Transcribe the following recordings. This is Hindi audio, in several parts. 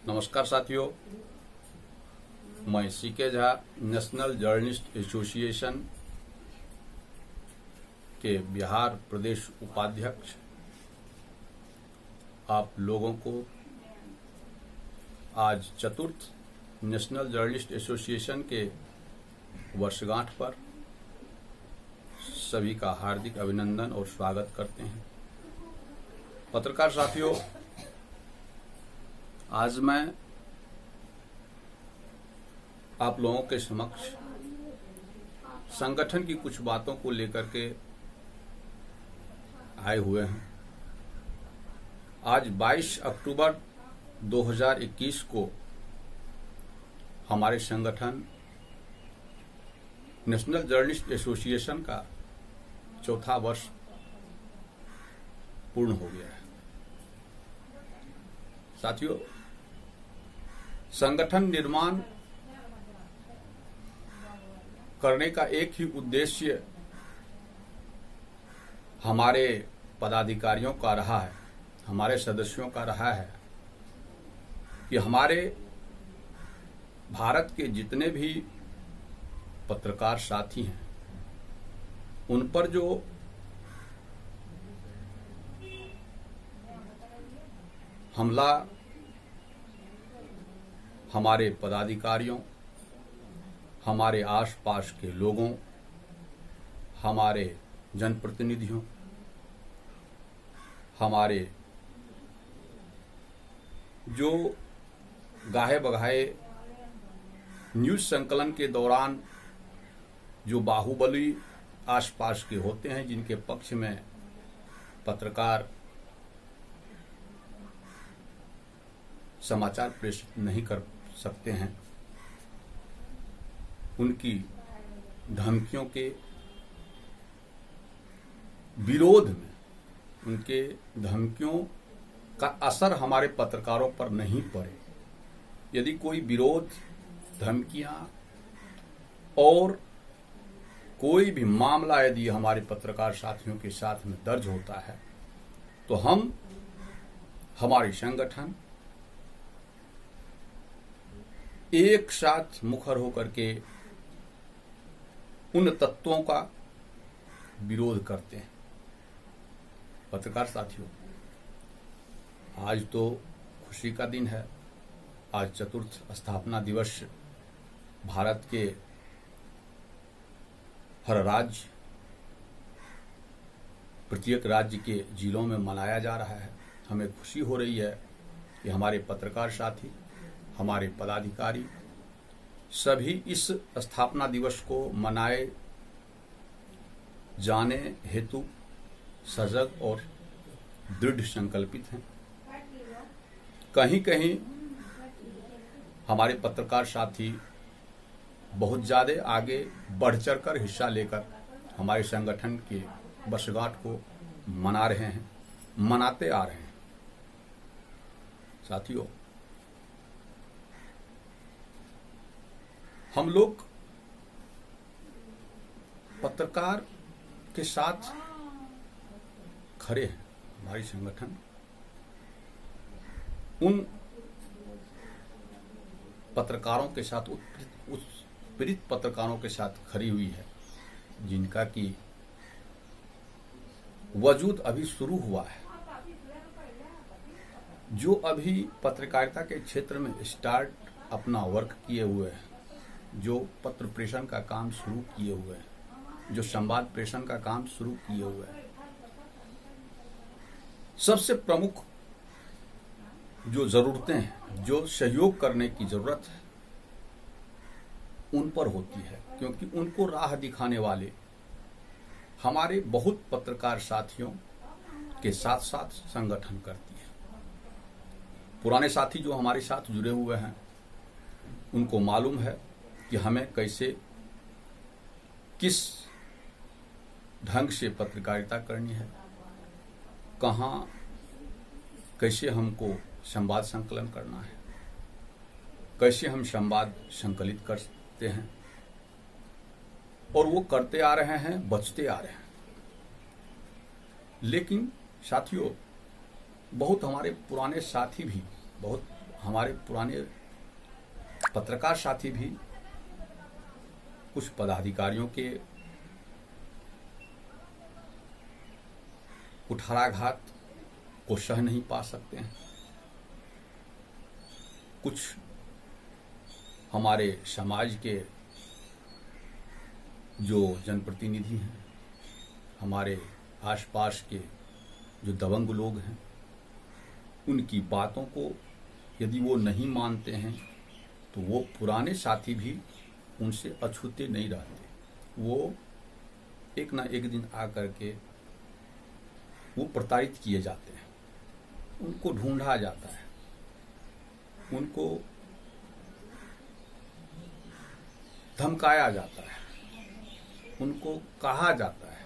नमस्कार साथियों, मैं CK Jha national journalist association के बिहार प्रदेश उपाध्यक्ष आप लोगों को आज चतुर्थ नेशनल जर्नलिस्ट एसोसिएशन के वर्षगांठ पर सभी का हार्दिक अभिनंदन और स्वागत करते हैं। पत्रकार साथियों, आज मैं आप लोगों के समक्ष संगठन की कुछ बातों को लेकर के आए हुए हैं। आज 22 अक्टूबर 2021 को हमारे संगठन नेशनल जर्नलिस्ट एसोसिएशन का चौथा वर्ष पूर्ण हो गया है। साथियों, संगठन निर्माण करने का एक ही उद्देश्य हमारे पदाधिकारियों का रहा है, हमारे सदस्यों का रहा है कि हमारे भारत के जितने भी पत्रकार साथी हैं उन पर जो हमला हमारे पदाधिकारियों, हमारे आसपास के लोगों, हमारे जनप्रतिनिधियों, हमारे जो गाहे बगाहे न्यूज संकलन के दौरान जो बाहुबली आसपास के होते हैं, जिनके पक्ष में पत्रकार समाचार प्रेषित नहीं कर सकते हैं, उनकी धमकियों के विरोध में, उनके धमकियों का असर हमारे पत्रकारों पर नहीं पड़े। यदि कोई विरोध, धमकियां और कोई भी मामला यदि हमारे पत्रकार साथियों के साथ में दर्ज होता है तो हम, हमारे संगठन एक साथ मुखर होकर के उन तत्वों का विरोध करते हैं। पत्रकार साथियों, आज तो खुशी का दिन है। आज चतुर्थ स्थापना दिवस भारत के हर राज्य, प्रत्येक राज्य के जिलों में मनाया जा रहा है। हमें खुशी हो रही है कि हमारे पत्रकार साथी, हमारे पदाधिकारी सभी इस स्थापना दिवस को मनाए जाने हेतु सजग और दृढ़ संकल्पित हैं। कहीं कहीं हमारे पत्रकार साथी बहुत ज्यादा आगे बढ़ चढ़कर हिस्सा लेकर हमारे संगठन के वर्षगांठ को मना रहे हैं, मनाते आ रहे हैं। साथियों, हम लोग पत्रकार के साथ खड़े हैं। हमारी संगठन उन पत्रकारों के साथ, उत्पीड़ित पत्रकारों के साथ खड़ी हुई है जिनका की वजूद अभी शुरू हुआ है, जो अभी पत्रकारिता के क्षेत्र में स्टार्ट अपना वर्क किए हुए हैं, जो पत्र प्रेषण का काम शुरू किए हुए हैं, जो संवाद प्रेषण का काम शुरू किए हुए हैं। सबसे प्रमुख जो जरूरतें हैं, जो सहयोग करने की जरूरत है, उन पर होती है, क्योंकि उनको राह दिखाने वाले हमारे बहुत पत्रकार साथियों के साथ साथ संगठन करती है। पुराने साथी जो हमारे साथ जुड़े हुए हैं उनको मालूम है कि हमें कैसे, किस ढंग से पत्रकारिता करनी है, कहाँ कैसे हमको संवाद संकलन करना है, कैसे हम संवाद संकलित करते हैं, और वो करते आ रहे हैं, बचते आ रहे हैं। लेकिन साथियों, बहुत हमारे पुराने साथी भी, बहुत हमारे पुराने पत्रकार साथी भी कुछ पदाधिकारियों के कुठाराघात को सह नहीं पा सकते हैं। कुछ हमारे समाज के जो जनप्रतिनिधि हैं, हमारे आसपास के जो दबंग लोग हैं, उनकी बातों को यदि वो नहीं मानते हैं तो वो पुराने साथी भी उनसे अछूते नहीं रहते। वो एक ना एक दिन आकर के वो प्रताड़ित किए जाते हैं, उनको ढूंढा जाता है, उनको धमकाया जाता है, उनको कहा जाता है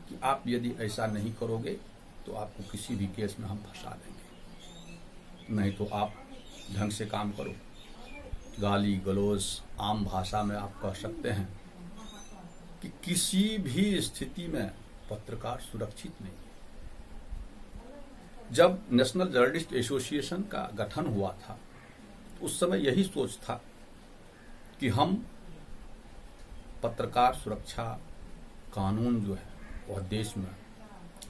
कि आप यदि ऐसा नहीं करोगे तो आपको किसी भी केस में हम फंसा देंगे, नहीं तो आप ढंग से काम करो। गाली गलौज आम भाषा में आप कह सकते हैं कि किसी भी स्थिति में पत्रकार सुरक्षित नहीं। जब नेशनल जर्नलिस्ट एसोसिएशन का गठन हुआ था उस समय यही सोच था कि हम पत्रकार सुरक्षा कानून जो है वह देश में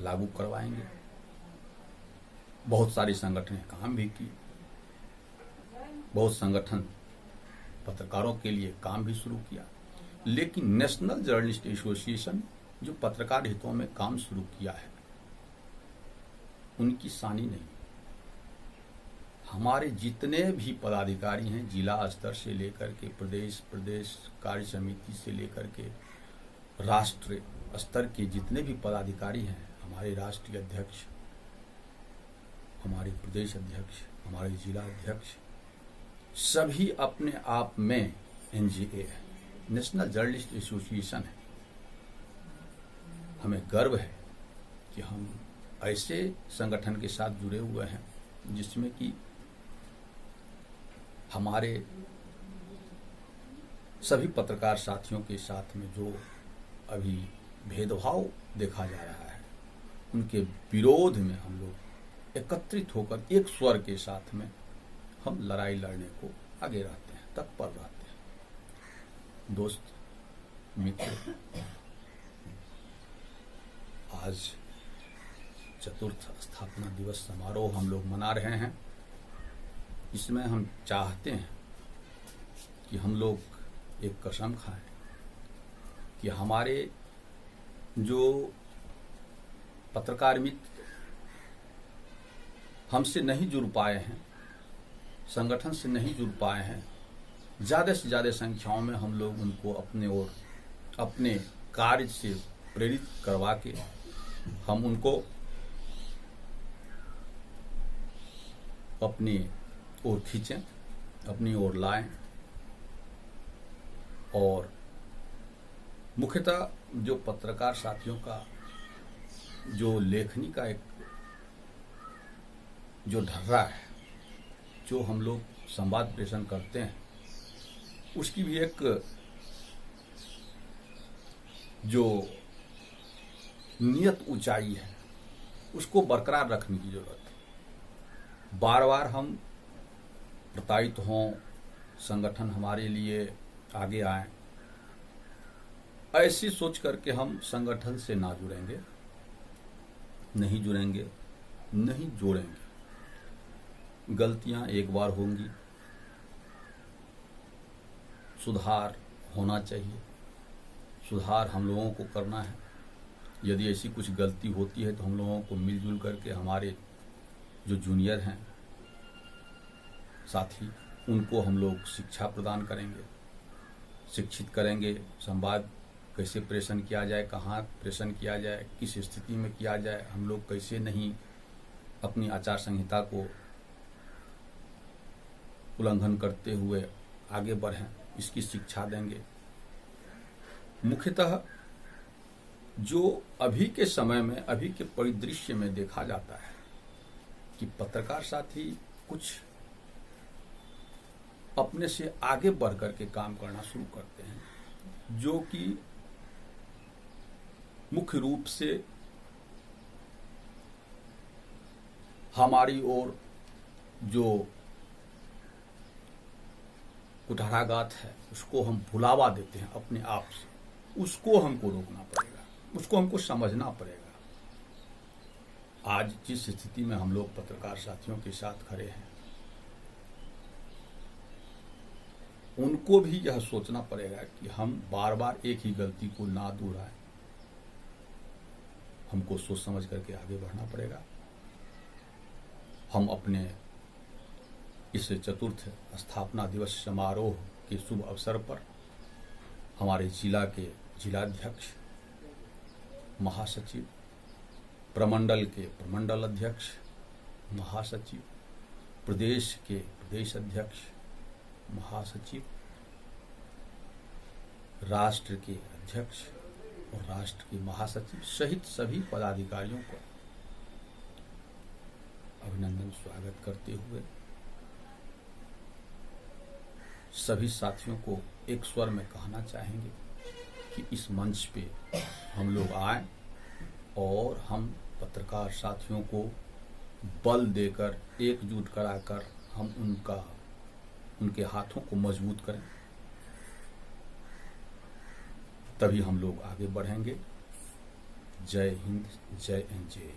लागू करवाएंगे। बहुत सारे संगठन ने काम भी की, बहुत संगठन पत्रकारों के लिए काम भी शुरू किया, लेकिन नेशनल जर्नलिस्ट एसोसिएशन जो पत्रकार हितों में काम शुरू किया है उनकी सानी नहीं। हमारे जितने भी पदाधिकारी हैं, जिला स्तर से लेकर के प्रदेश कार्य समिति से लेकर के राष्ट्र स्तर के जितने भी पदाधिकारी हैं, हमारे राष्ट्रीय अध्यक्ष, हमारे प्रदेश अध्यक्ष, हमारे जिला अध्यक्ष, सभी अपने आप में एनजीए है, नेशनल जर्नलिस्ट एसोसिएशन है। हमें गर्व है कि हम ऐसे संगठन के साथ जुड़े हुए हैं जिसमें कि हमारे सभी पत्रकार साथियों के साथ में जो अभी भेदभाव देखा जा रहा है उनके विरोध में हम लोग एकत्रित होकर एक स्वर के साथ में हम लड़ाई लड़ने को आगे रहते हैं, तत्पर रहते हैं। दोस्त मित्र, आज चतुर्थ स्थापना दिवस समारोह हम लोग मना रहे हैं। इसमें हम चाहते हैं कि हम लोग एक कसम खाएं कि हमारे जो पत्रकार मित्र हमसे नहीं जुड़ पाए हैं, संगठन से नहीं जुड़ पाए हैं, ज़्यादा से ज़्यादा संख्याओं में हम लोग उनको अपने ओर अपने कार्य से प्रेरित करवा के हम उनको अपनी ओर खींचें, अपनी ओर लाएं। और मुख्यतः जो पत्रकार साथियों का जो लेखनी का एक जो ढर्रा है, जो हम लोग संवाद प्रेषण करते हैं, उसकी भी एक जो नियत ऊंचाई है उसको बरकरार रखने की जरूरत है। बार बार हम प्रताड़ित हों, संगठन हमारे लिए आगे आए, ऐसी सोच करके हम संगठन से ना जुड़ेंगे, नहीं जुड़ेंगे, नहीं जोड़ेंगे। गलतियां एक बार होंगी, सुधार होना चाहिए, सुधार हम लोगों को करना है। यदि ऐसी कुछ गलती होती है तो हम लोगों को मिलजुल करके हमारे जो जूनियर हैं साथी, उनको हम लोग शिक्षा प्रदान करेंगे, शिक्षित करेंगे। संवाद कैसे प्रेषण किया जाए, कहाँ प्रेषण किया जाए, किस स्थिति में किया जाए, हम लोग कैसे नहीं अपनी आचार संहिता को उल्लंघन करते हुए आगे बढ़ें, इसकी शिक्षा देंगे। मुख्यतः जो अभी के समय में, अभी के परिदृश्य में देखा जाता है कि पत्रकार साथी कुछ अपने से आगे बढ़ करके काम करना शुरू करते हैं, जो कि मुख्य रूप से हमारी ओर जो कुठाराघात है उसको हम भुलावा देते हैं अपने आप से, उसको हमको रोकना पड़ेगा, उसको हमको समझना पड़ेगा। आज जिस स्थिति में हम लोग पत्रकार साथियों के साथ खड़े हैं, उनको भी यह सोचना पड़ेगा कि हम बार बार एक ही गलती को ना दोहराएं। हमको सोच समझ करके आगे बढ़ना पड़ेगा। हम अपने इस चतुर्थ स्थापना दिवस समारोह के शुभ अवसर पर हमारे जिला के जिलाध्यक्ष, महासचिव, प्रमंडल के प्रमंडल अध्यक्ष, महासचिव, प्रदेश के प्रदेश अध्यक्ष, महासचिव, राष्ट्र के अध्यक्ष और राष्ट्र के महासचिव सहित सभी पदाधिकारियों को अभिनंदन स्वागत करते हुए सभी साथियों को एक स्वर में कहना चाहेंगे कि इस मंच पे हम लोग आए और हम पत्रकार साथियों को बल देकर, एकजुट कराकर हम उनके हाथों को मजबूत करें, तभी हम लोग आगे बढ़ेंगे। जय हिंद, जय एनजे।